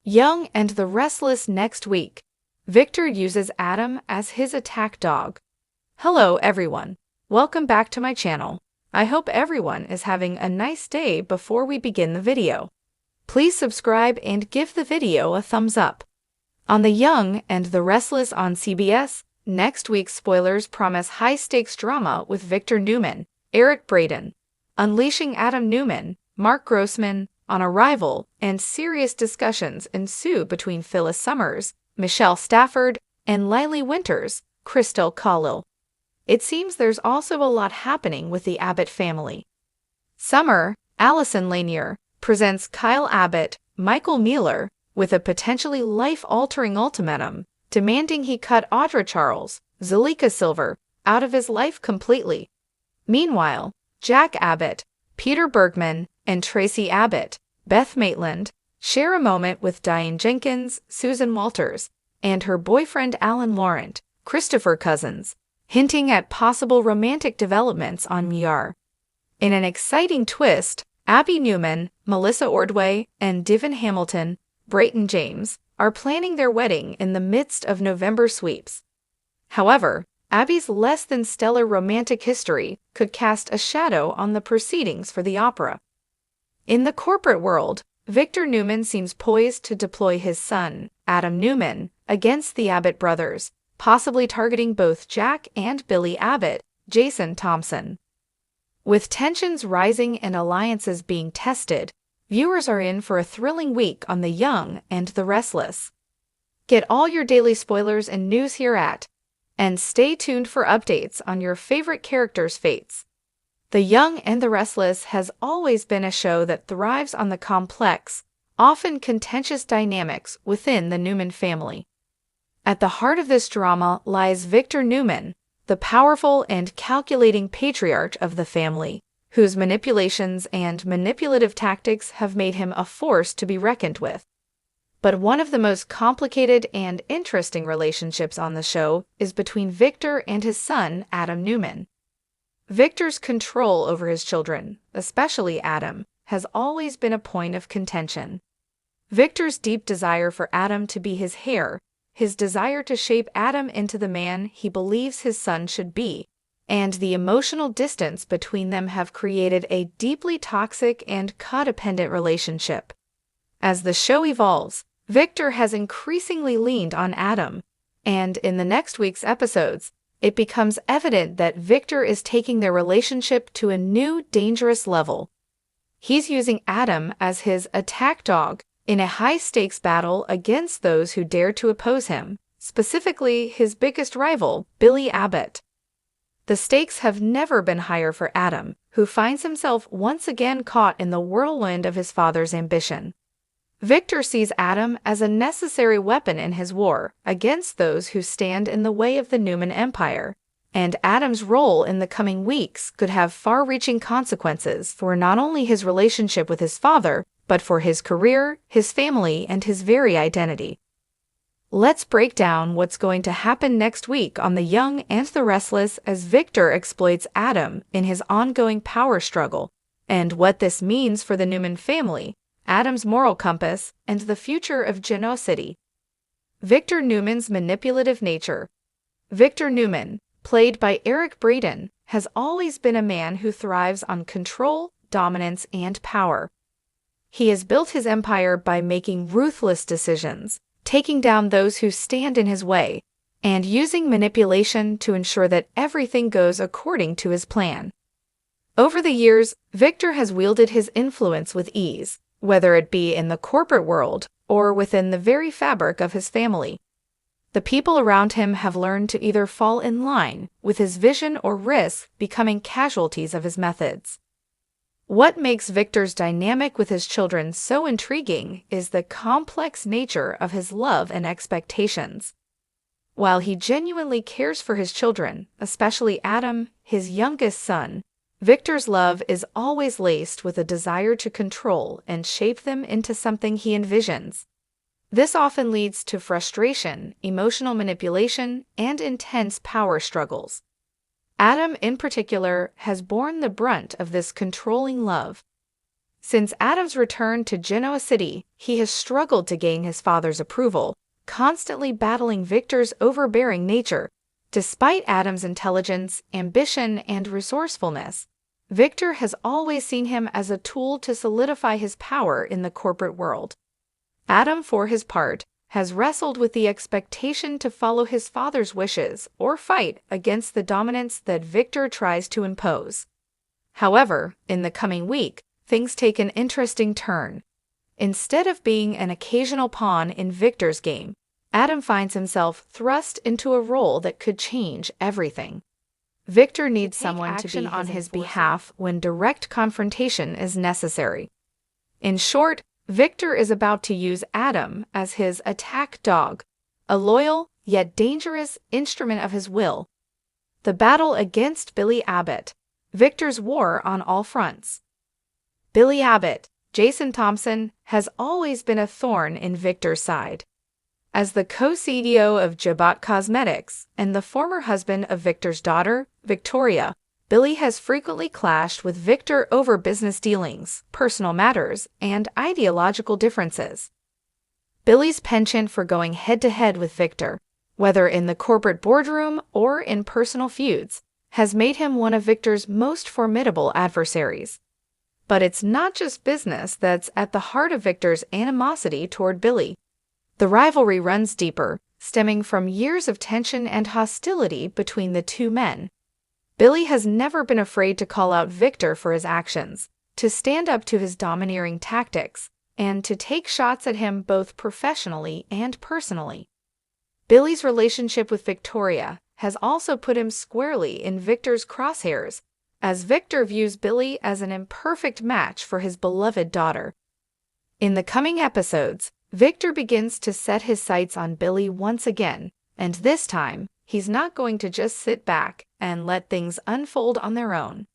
Young and the Restless next week. Victor uses Adam as his attack dog. Hello everyone. Welcome back to my channel. I hope everyone is having a nice day. Before we begin the video, please subscribe and give the video a thumbs up. On The Young and the Restless on CBS, next week's spoilers promise high-stakes drama with Victor Newman, Eric Braeden, unleashing Adam Newman, Mark Grossman, on arrival, and serious discussions ensue between Phyllis Summers, Michelle Stafford, and Lily Winters, Crystal Callil. It seems there's also a lot happening with the Abbott family. Summer, Allison Lanier, presents Kyle Abbott, Michael Mueller, with a potentially life-altering ultimatum, demanding he cut Audra Charles, Zuleika Silver, out of his life completely. Meanwhile, Jack Abbott, Peter Bergman, and Tracy Abbott, Beth Maitland, share a moment with Diane Jenkins, Susan Walters, and her boyfriend Alan Laurent, Christopher Cousins, hinting at possible romantic developments on Muir. In an exciting twist, Abby Newman, Melissa Ordway, and Divin Hamilton, Brayton James, are planning their wedding in the midst of November sweeps. However, Abby's less-than-stellar romantic history could cast a shadow on the proceedings for the opera. In the corporate world, Victor Newman seems poised to deploy his son, Adam Newman, against the Abbott brothers, possibly targeting both Jack and Billy Abbott, Jason Thompson. With tensions rising and alliances being tested, viewers are in for a thrilling week on The Young and the Restless. Get all your daily spoilers and news here and stay tuned for updates on your favorite characters' fates. The Young and the Restless has always been a show that thrives on the complex, often contentious dynamics within the Newman family. At the heart of this drama lies Victor Newman, the powerful and calculating patriarch of the family, whose manipulations and manipulative tactics have made him a force to be reckoned with. But one of the most complicated and interesting relationships on the show is between Victor and his son, Adam Newman. Victor's control over his children, especially Adam, has always been a point of contention. Victor's deep desire for Adam to be his heir, his desire to shape Adam into the man he believes his son should be, and the emotional distance between them have created a deeply toxic and codependent relationship. As the show evolves, Victor has increasingly leaned on Adam, and in the next week's episodes, it becomes evident that Victor is taking their relationship to a new, dangerous level. He's using Adam as his attack dog in a high-stakes battle against those who dare to oppose him, specifically his biggest rival, Billy Abbott. The stakes have never been higher for Adam, who finds himself once again caught in the whirlwind of his father's ambition. Victor sees Adam as a necessary weapon in his war against those who stand in the way of the Newman Empire, and Adam's role in the coming weeks could have far-reaching consequences for not only his relationship with his father, but for his career, his family, and his very identity. Let's break down what's going to happen next week on The Young and the Restless as Victor exploits Adam in his ongoing power struggle, and what this means for the Newman family, Adam's moral compass, and the future of Genoa City. Victor Newman's manipulative nature. Victor Newman, played by Eric Braeden, has always been a man who thrives on control, dominance, and power. He has built his empire by making ruthless decisions, taking down those who stand in his way, and using manipulation to ensure that everything goes according to his plan. Over the years, Victor has wielded his influence with ease, whether it be in the corporate world or within the very fabric of his family. The people around him have learned to either fall in line with his vision or risk becoming casualties of his methods. What makes Victor's dynamic with his children so intriguing is the complex nature of his love and expectations. While he genuinely cares for his children, especially Adam, his youngest son, Victor's love is always laced with a desire to control and shape them into something he envisions. This often leads to frustration, emotional manipulation, and intense power struggles. Adam, in particular, has borne the brunt of this controlling love. Since Adam's return to Genoa City, he has struggled to gain his father's approval, constantly battling Victor's overbearing nature. Despite Adam's intelligence, ambition, and resourcefulness, Victor has always seen him as a tool to solidify his power in the corporate world. Adam, for his part, has wrestled with the expectation to follow his father's wishes or fight against the dominance that Victor tries to impose. However, in the coming week, things take an interesting turn. Instead of being an occasional pawn in Victor's game, Adam finds himself thrust into a role that could change everything. Victor needs someone to be on his behalf when direct confrontation is necessary. In short, Victor is about to use Adam as his attack dog, a loyal yet dangerous instrument of his will. The battle against Billy Abbott, Victor's war on all fronts. Billy Abbott, Jason Thompson, has always been a thorn in Victor's side. As the co-CEO of Jabot Cosmetics and the former husband of Victor's daughter, Victoria, Billy has frequently clashed with Victor over business dealings, personal matters, and ideological differences. Billy's penchant for going head-to-head with Victor, whether in the corporate boardroom or in personal feuds, has made him one of Victor's most formidable adversaries. But it's not just business that's at the heart of Victor's animosity toward Billy. The rivalry runs deeper, stemming from years of tension and hostility between the two men. Billy has never been afraid to call out Victor for his actions, to stand up to his domineering tactics, and to take shots at him both professionally and personally. Billy's relationship with Victoria has also put him squarely in Victor's crosshairs, as Victor views Billy as an imperfect match for his beloved daughter. In the coming episodes, Victor begins to set his sights on Billy once again, and this time, he's not going to just sit back and let things unfold on their own.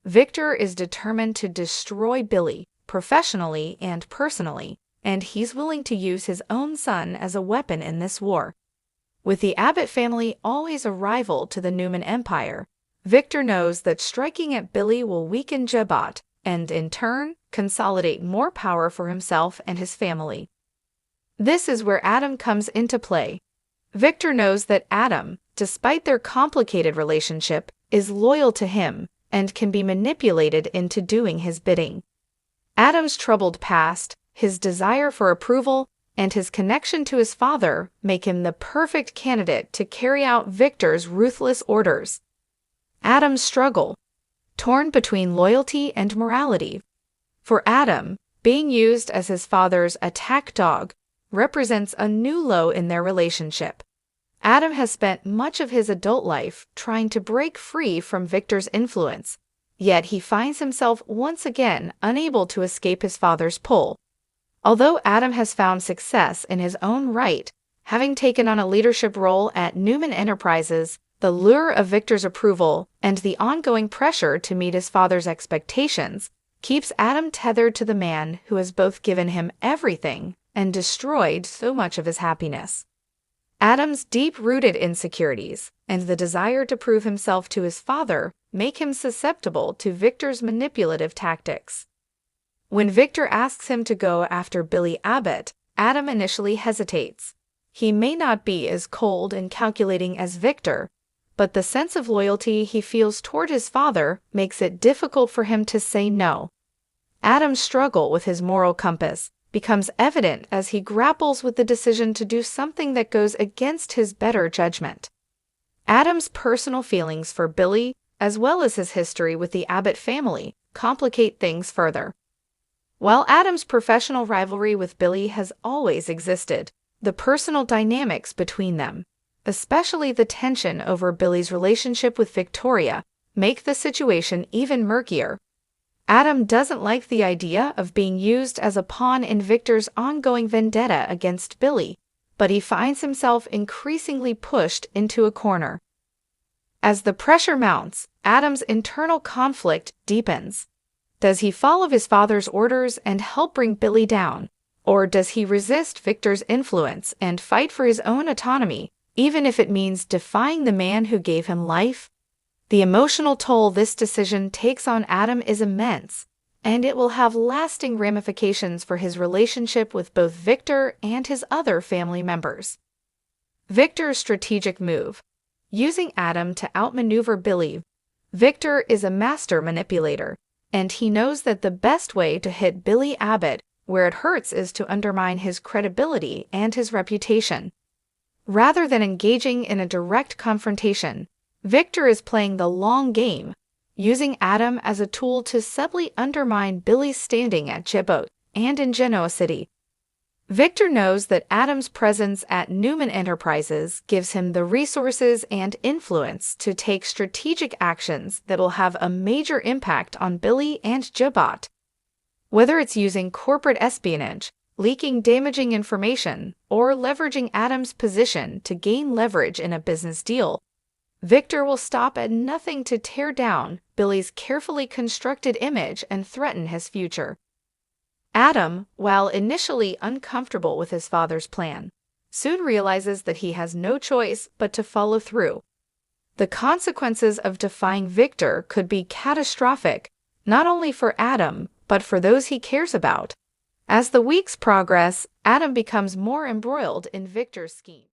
Victor is determined to destroy Billy, professionally and personally, and he's willing to use his own son as a weapon in this war. With the Abbott family always a rival to the Newman Empire, Victor knows that striking at Billy will weaken Jabot and, in turn, consolidate more power for himself and his family. This is where Adam comes into play. Victor knows that Adam, despite their complicated relationship, is loyal to him and can be manipulated into doing his bidding. Adam's troubled past, his desire for approval, and his connection to his father make him the perfect candidate to carry out Victor's ruthless orders. Adam's struggle, torn between loyalty and morality. For Adam, being used as his father's attack dog represents a new low in their relationship. Adam has spent much of his adult life trying to break free from Victor's influence, yet he finds himself once again unable to escape his father's pull. Although Adam has found success in his own right, having taken on a leadership role at Newman Enterprises, the lure of Victor's approval and the ongoing pressure to meet his father's expectations keeps Adam tethered to the man who has both given him everything and destroyed so much of his happiness. Adam's deep-rooted insecurities and the desire to prove himself to his father make him susceptible to Victor's manipulative tactics. When Victor asks him to go after Billy Abbott, Adam initially hesitates. He may not be as cold and calculating as Victor, but the sense of loyalty he feels toward his father makes it difficult for him to say no. Adam's struggle with his moral compass becomes evident as he grapples with the decision to do something that goes against his better judgment. Adam's personal feelings for Billy, as well as his history with the Abbott family, complicate things further. While Adam's professional rivalry with Billy has always existed, the personal dynamics between them, especially the tension over Billy's relationship with Victoria, make the situation even murkier. Adam doesn't like the idea of being used as a pawn in Victor's ongoing vendetta against Billy, but he finds himself increasingly pushed into a corner. As the pressure mounts, Adam's internal conflict deepens. Does he follow his father's orders and help bring Billy down, or does he resist Victor's influence and fight for his own autonomy, even if it means defying the man who gave him life? The emotional toll this decision takes on Adam is immense, and it will have lasting ramifications for his relationship with both Victor and his other family members. Victor's strategic move. Using Adam to outmaneuver Billy, Victor is a master manipulator, and he knows that the best way to hit Billy Abbott where it hurts is to undermine his credibility and his reputation. Rather than engaging in a direct confrontation, Victor is playing the long game, using Adam as a tool to subtly undermine Billy's standing at Chibot and in Genoa City. Victor knows that Adam's presence at Newman Enterprises gives him the resources and influence to take strategic actions that will have a major impact on Billy and Chibot. Whether it's using corporate espionage, leaking damaging information, or leveraging Adam's position to gain leverage in a business deal, Victor will stop at nothing to tear down Billy's carefully constructed image and threaten his future. Adam, while initially uncomfortable with his father's plan, soon realizes that he has no choice but to follow through. The consequences of defying Victor could be catastrophic, not only for Adam, but for those he cares about. As the weeks progress, Adam becomes more embroiled in Victor's scheme.